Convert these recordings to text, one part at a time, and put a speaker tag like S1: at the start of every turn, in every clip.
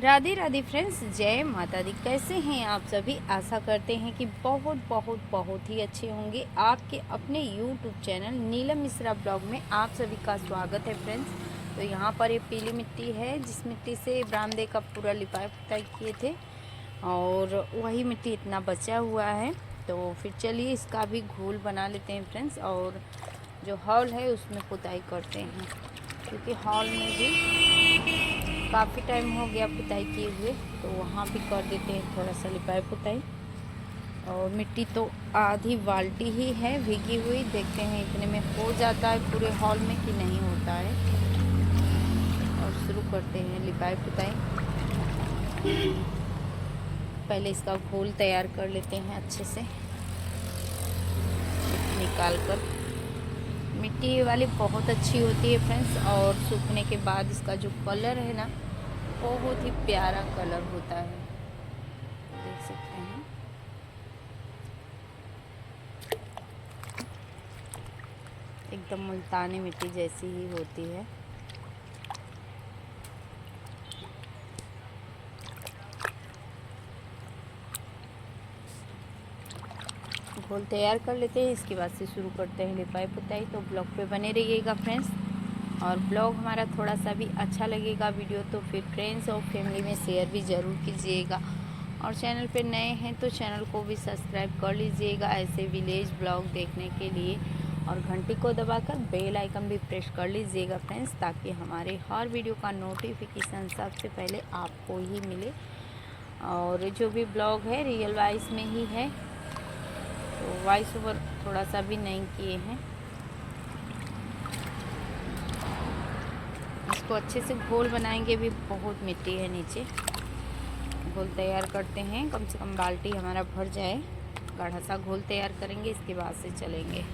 S1: Radhe Radhe friends, जय माता दी। कैसे हैं आप सभी? आशा करते हैं कि बहुत बहुत बहुत ही अच्छे होंगे। आपके अपने YouTube channel Neelam Mishra blog में आप सभी का स्वागत है फ्रेंड्स। तो यहाँ पर ये पीली मिट्टी है, जिस मिट्टी से बरामदे का पूरा लिपाई पुताई किए थे और वही मिट्टी इतना बचा हुआ है। तो फिर चलिए इसका भी घोल बना लेते हैं फ्रेंड्स, और जो हॉल है उसमें पुताई करते हैं, क्योंकि हॉल में भी काफ़ी टाइम हो गया पुताई किए हुए, तो वहाँ भी कर देते हैं थोड़ा सा लिपाई पुताई। और मिट्टी तो आधी बाल्टी ही है भीगी हुई, देखते हैं इतने में हो जाता है पूरे हॉल में कि नहीं होता है। और शुरू करते हैं लिपाई पुताई। पहले इसका घोल तैयार कर लेते हैं अच्छे से निकाल कर। मिट्टी वाली बहुत अच्छी होती है फ्रेंड्स, और सूखने के बाद इसका जो कलर है ना, बहुत ही प्यारा कलर होता है, देख सकते हैं। एकदम मुल्तानी मिट्टी जैसी ही होती है। घोल तैयार कर लेते हैं, इसके बाद से शुरू करते हैं लिपाई पुताई। तो ब्लॉग पे बने रहिएगा फ्रेंड्स, और ब्लॉग हमारा थोड़ा सा भी अच्छा लगेगा वीडियो, तो फिर फ्रेंड्स और फैमिली में शेयर भी ज़रूर कीजिएगा। और चैनल पे नए हैं तो चैनल को भी सब्सक्राइब कर लीजिएगा ऐसे विलेज ब्लॉग देखने के लिए, और घंटी को दबाकर बेल आइकन भी प्रेस कर लीजिएगा फ्रेंड्स, ताकि हमारे हर वीडियो का नोटिफिकेशन सबसे पहले आपको ही मिले। और जो भी ब्लॉग है रियल वॉइस में ही है, तो वॉइस ओवर थोड़ा सा भी नहीं किए हैं। इसको अच्छे से घोल बनाएंगे, भी बहुत मिट्टी है नीचे। घोल तैयार करते हैं, कम से कम बाल्टी हमारा भर जाए। गाढ़ा सा घोल तैयार करेंगे, इसके बाद से चलेंगे।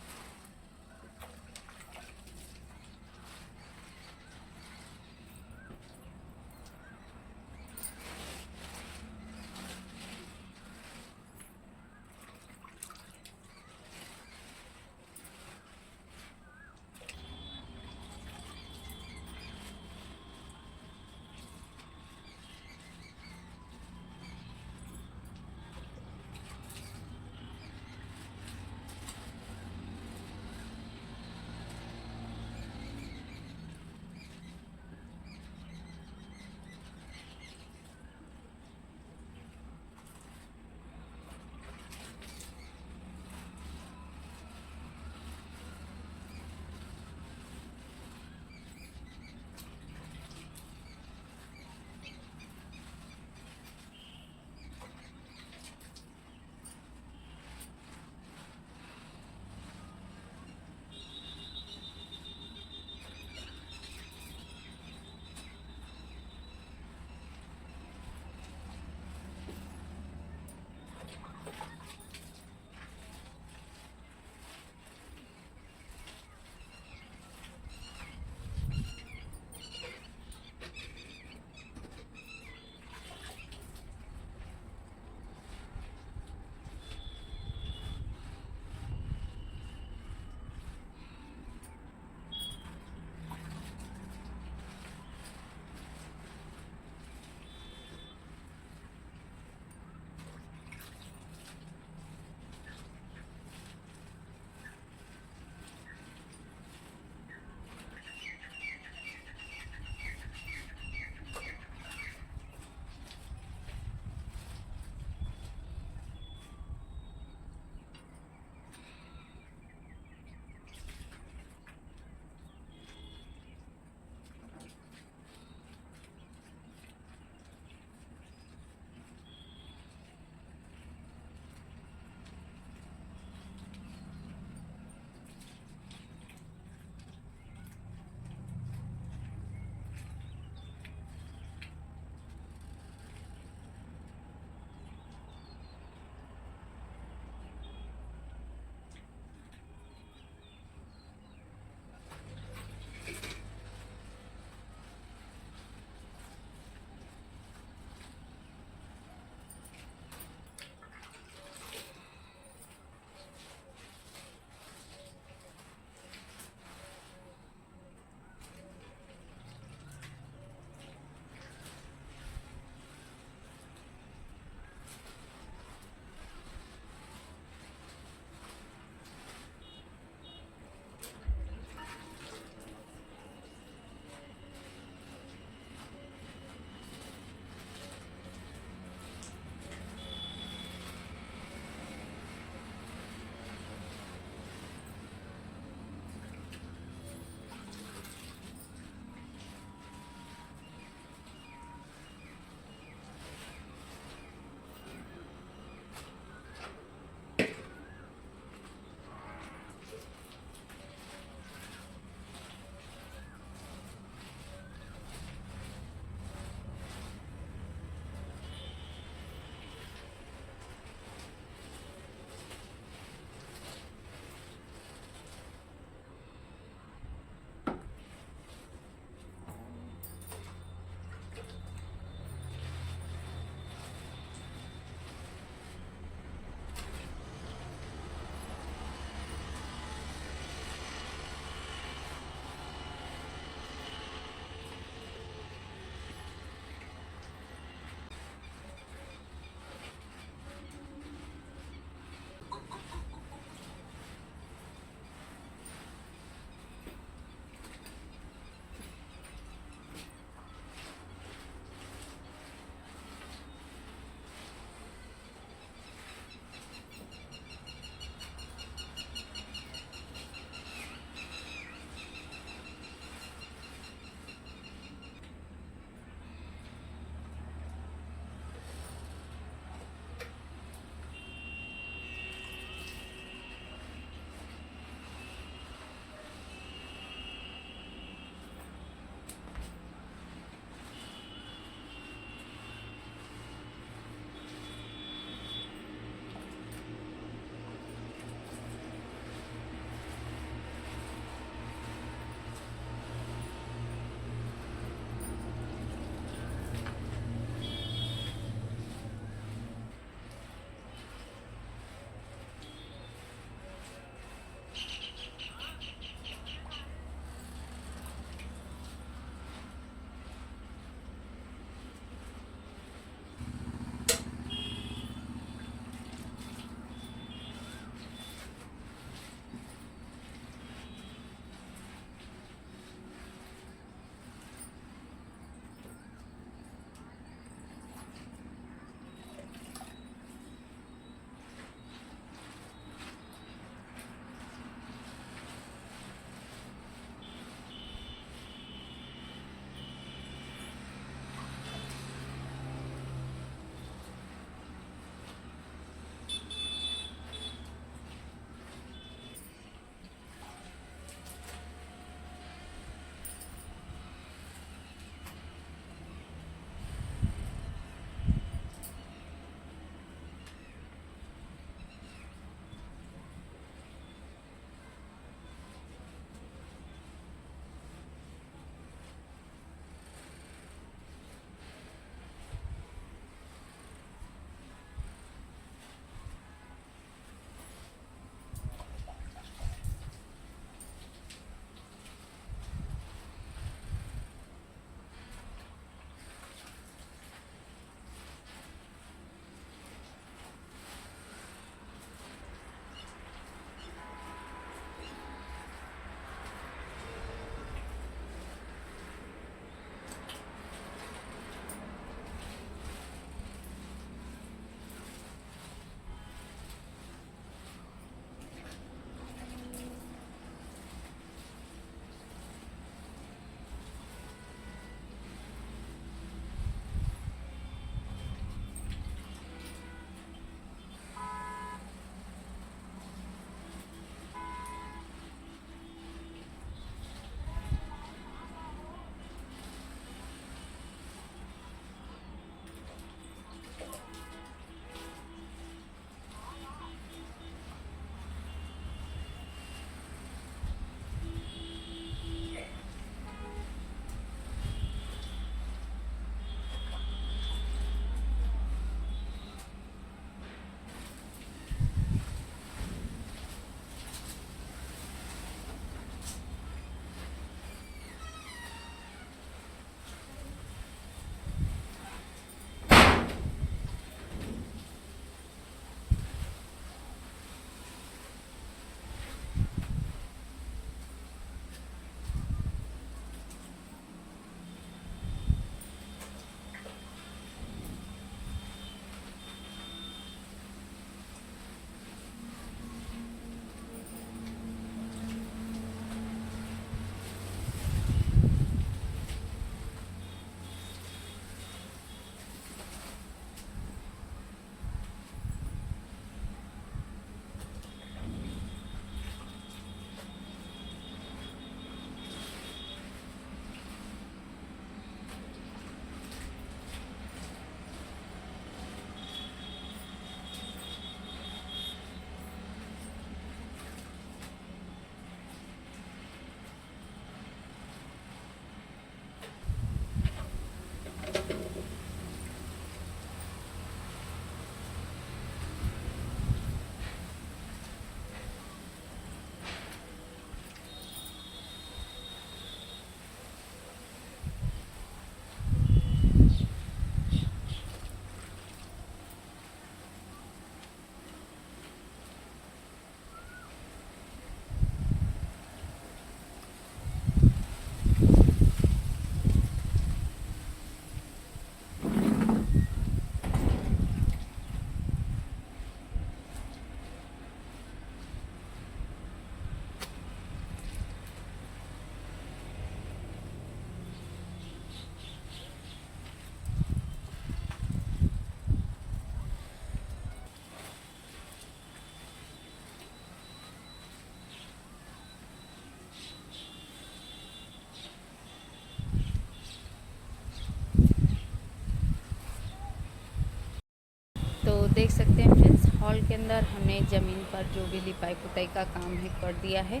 S1: देख सकते हैं फ्रेंड्स, हॉल के अंदर हमने ज़मीन पर जो भी लिपाई पुताई का काम है कर दिया है।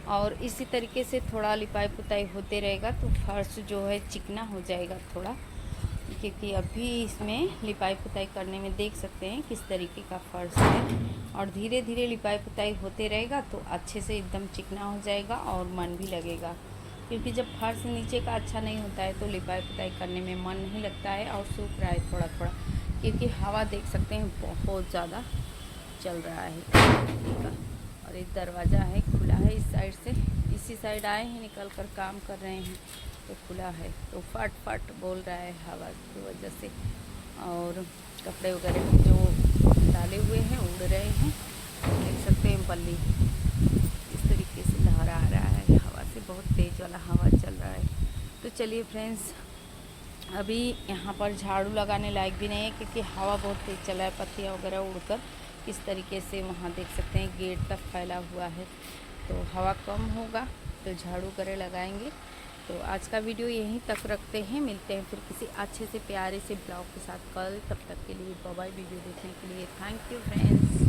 S1: और इसी तरीके से थोड़ा लिपाई पुताई होते रहेगा तो फर्श जो है चिकना हो जाएगा थोड़ा, क्योंकि अभी इसमें लिपाई पुताई करने में देख सकते हैं किस तरीके का फर्श है। और धीरे धीरे लिपाई पुताई होते रहेगा तो अच्छे से एकदम चिकना हो जाएगा और मन भी लगेगा, क्योंकि जब फर्श नीचे का अच्छा नहीं होता है तो लिपाई पुताई करने में मन नहीं लगता है और सूख रहा है थोड़ा थोड़ा, क्योंकि हवा देख सकते हैं बहुत ज़्यादा चल रहा है का। और एक दरवाज़ा है खुला है इस साइड से, इसी साइड आए हैं निकल कर काम कर रहे हैं तो खुला है तो फट फट बोल रहा है हवा की वजह से। और कपड़े वगैरह जो डाले हुए हैं उड़ रहे हैं, देख सकते हैं बल्ली इस तरीके से लहरा रहा है हवा से, बहुत तेज़ वाला हवा चल रहा है। तो चलिए फ्रेंड्स, अभी यहाँ पर झाड़ू लगाने लायक भी नहीं है क्योंकि हवा बहुत तेज़ चला है, पत्तियाँ वगैरह उड़कर किस तरीके से वहाँ देख सकते हैं गेट तक फैला हुआ है। तो हवा कम होगा तो झाड़ू वगैरह लगाएंगे। तो आज का वीडियो यहीं तक रखते हैं, मिलते हैं फिर किसी अच्छे से प्यारे से ब्लॉग के साथ कल। तब तक के लिए बाय बाय। वीडियो देखने के लिए थैंक यू फ्रेंड्स।